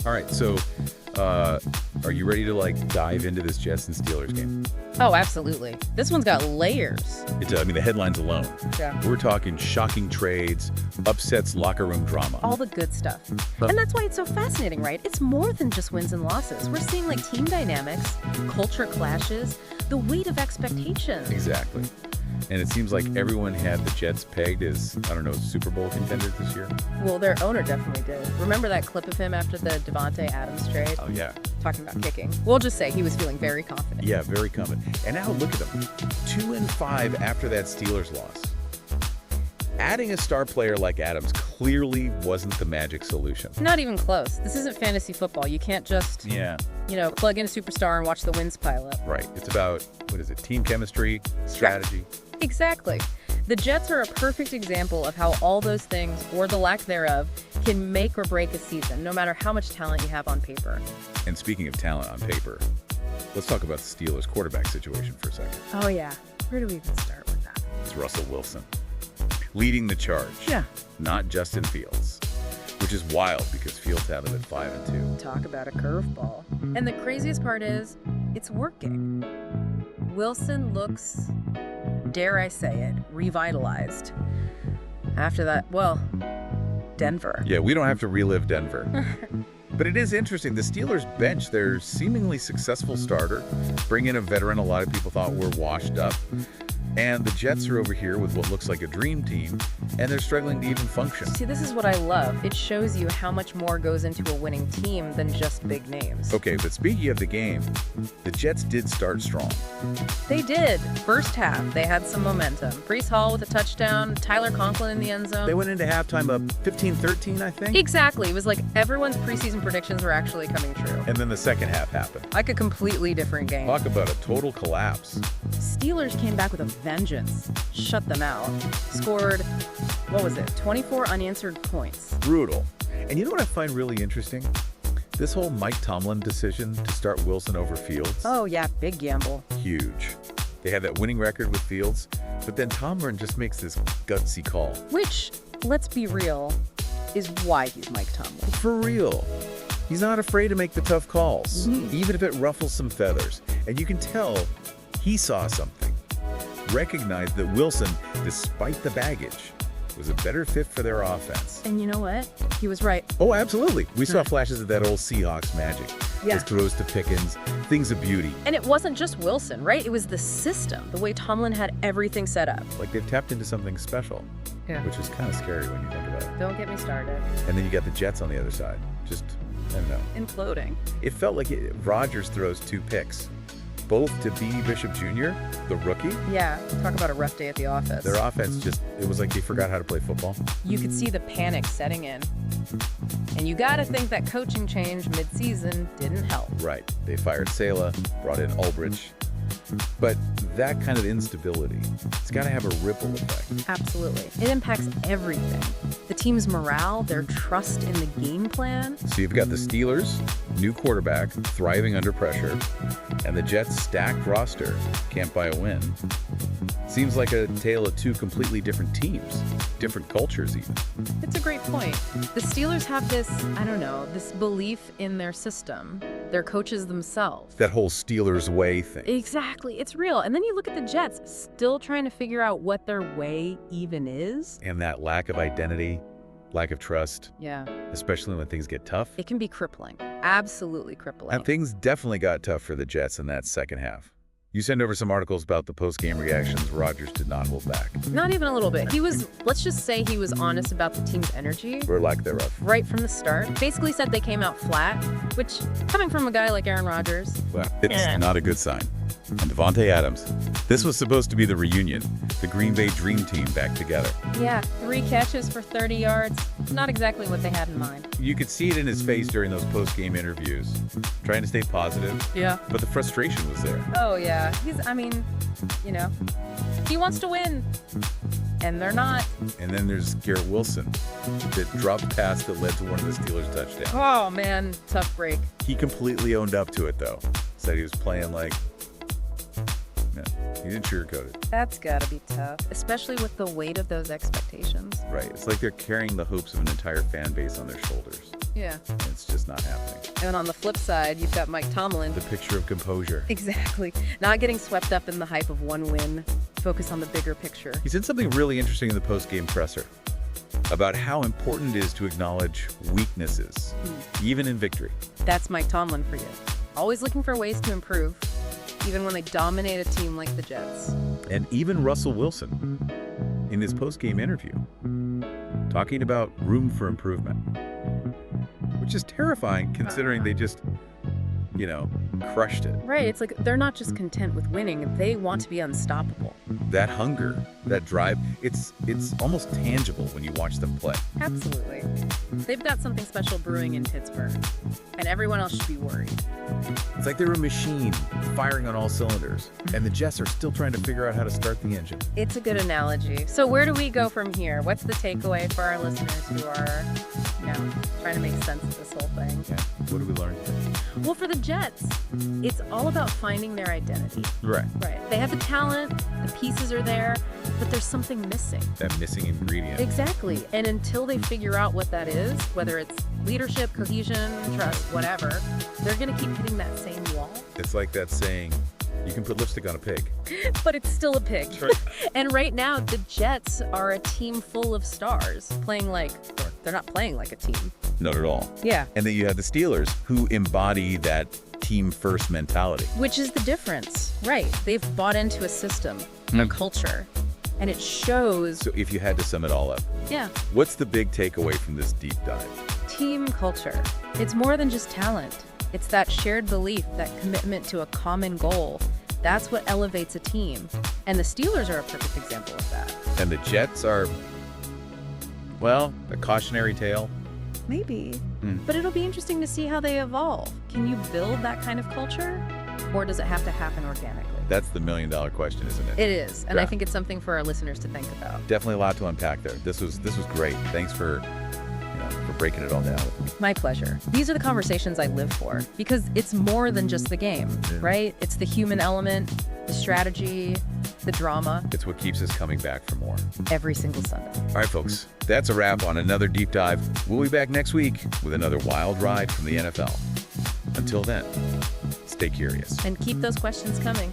All right, so are you ready to dive into this Jets and Steelers game? Oh, absolutely. This one's got layers. The headlines alone. Yeah. We're talking shocking trades, upsets, locker room drama. All the good stuff. And that's why it's so fascinating, right? It's more than just wins and losses. We're seeing team dynamics, culture clashes, the weight of expectations. Exactly. And it seems like everyone had the Jets pegged as, Super Bowl contenders this year. Well, their owner definitely did. Remember that clip of him after the Davante Adams'ı trade? Oh, yeah. Talking about kicking. We'll just say he was feeling very confident. Yeah, very confident. And now look at them. 2-5 after that Steelers loss. Adding a star player like Adams clearly wasn't the magic solution. Not even close. This isn't fantasy football. You can't just, plug in a superstar and watch the wins pile up. Right. It's about, team chemistry, strategy. Exactly. The Jets are a perfect example of how all those things, or the lack thereof, can make or break a season, no matter how much talent you have on paper. And speaking of talent on paper, let's talk about the Steelers' quarterback situation for a second. Oh, yeah. Where do we even start with that? It's Russell Wilson leading the charge. Yeah. Not Justin Fields, which is wild because Fields had him at 5-2. Talk about a curveball. And the craziest part is, it's working. Wilson looks, dare I say it, revitalized. After that, Denver. Yeah, we don't have to relive Denver. But it is interesting. The Steelers bench their seemingly successful starter, bring in a veteran a lot of people thought were washed up. And the Jets are over here with what looks like a dream team, and they're struggling to even function. See, this is what I love. It shows you how much more goes into a winning team than just big names. Okay, but speaking of the game, the Jets did start strong. They did. First half, they had some momentum. Breece Hall with a touchdown, Tyler Conklin in the end zone. They went into halftime up 15-13, I think? Exactly. It was like everyone's preseason predictions were actually coming true. And then the second half happened. Like a completely different game. Talk about a total collapse. Steelers came back with a vengeance. Shut them out. Scored, 24 unanswered points. Brutal. And you know what I find really interesting? This whole Mike Tomlin decision to start Wilson over Fields. Oh, yeah, big gamble. Huge. They had that winning record with Fields, but then Tomlin just makes this gutsy call. Which, let's be real, is why he's Mike Tomlin. For real. He's not afraid to make the tough calls, even if it ruffles some feathers. And you can tell he saw something. Recognized that Wilson, despite the baggage, was a better fit for their offense. And you know what? He was right. Oh, absolutely. We saw flashes of that old Seahawks magic. Yeah. His throws to Pickens, things of beauty. And it wasn't just Wilson, right? It was the system, the way Tomlin had everything set up. Like they've tapped into something special, which is kind of scary when you think about it. Don't get me started. And then you got the Jets on the other side. Just, I don't know. Imploding. It felt like Rodgers throws 2 picks. Both to Beanie Bishop Jr., the rookie. Yeah, talk about a rough day at the office. Their offense it was like they forgot how to play football. You could see the panic setting in. And you gotta think that coaching change mid-season didn't help. Right. They fired Sala, brought in Ulbrich. But that kind of instability, it's got to have a ripple effect. Absolutely. It impacts everything. The team's morale, their trust in the game plan. So you've got the Steelers, new quarterback, thriving under pressure, and the Jets' stacked roster can't buy a win. Seems like a tale of 2 completely different teams, different cultures even. It's a great point. The Steelers have this, this belief in their system, their coaches themselves. That whole Steelers way thing. Exactly. It's real. And then you look at the Jets, still trying to figure out what their way even is. And that lack of identity, lack of trust. Yeah. Especially when things get tough. It can be crippling. Absolutely crippling. And things definitely got tough for the Jets in that second half. You send over some articles about the post-game reactions. Rodgers did not hold back. Not even a little bit. Let's just say he was honest about the team's energy. Or lack thereof. Right from the start. Basically said they came out flat, which, coming from a guy like Aaron Rodgers. Well, it's not a good sign. And Davante Adams. This was supposed to be the reunion, the Green Bay Dream Team back together. Yeah, 3 catches for 30 yards. Not exactly what they had in mind. You could see it in his face during those post-game interviews, trying to stay positive. Yeah. But the frustration was there. Oh, yeah. He wants to win. And they're not. And then there's Garrett Wilson that dropped pass that led to one of the Steelers' touchdowns. Oh, man. Tough break. He completely owned up to it, though. Said he was playing like Yeah, he didn't sugarcoat it. That's gotta be tough, especially with the weight of those expectations. Right. It's like they're carrying the hopes of an entire fan base on their shoulders. Yeah. And it's just not happening. And on the flip side, you've got Mike Tomlin. The picture of composure. Exactly. Not getting swept up in the hype of one win. Focus on the bigger picture. He said something really interesting in the post-game presser about how important it is to acknowledge weaknesses, even in victory. That's Mike Tomlin for you. Always looking for ways to improve, even when they dominate a team like the Jets. And even Russell Wilson, in his post-game interview, talking about room for improvement, which is terrifying considering they just, crushed it. Right. It's like they're not just content with winning. They want to be unstoppable. That hunger, that drive, it's almost tangible when you watch them play. Absolutely. They've got something special brewing in Pittsburgh, and everyone else should be worried. It's like they're a machine firing on all cylinders, and the Jets are still trying to figure out how to start the engine. It's a good analogy. So where do we go from here? What's the takeaway for our listeners who are, trying to make sense of this whole thing? Yeah. What did we learn today? Well, for the Jets, it's all about finding their identity. Right. Right. They have the talent, the pieces are there, but there's something missing. That missing ingredient. Exactly. And until they figure out what that is, whether it's leadership, cohesion, trust, whatever, they're going to keep hitting that same wall. It's like that saying, you can put lipstick on a pig. But it's still a pig. Right. And right now, the Jets are a team full of stars they're not playing like a team. Not at all. Yeah. And then you have the Steelers, who embody that team-first mentality. Which is the difference. Right. They've bought into a system, a culture, and it shows. So if you had to sum it all up, Yeah. what's the big takeaway from this deep dive? Team culture. It's more than just talent. It's that shared belief, that commitment to a common goal. That's what elevates a team. And the Steelers are a perfect example of that. And the Jets are, a cautionary tale. Maybe. But it'll be interesting to see how they evolve. Can you build that kind of culture? Or does it have to happen organically? That's the million-dollar question, isn't it? It is. And Yeah. I think it's something for our listeners to think about. Definitely a lot to unpack there. This was great. Thanks for breaking it all down with me. My pleasure. These are the conversations I live for because it's more than just the game, right? It's the human element, the strategy, the drama. It's what keeps us coming back for more. Every single Sunday. All right, folks, that's a wrap on another deep dive. We'll be back next week with another wild ride from the NFL. Until then, stay curious. And keep those questions coming.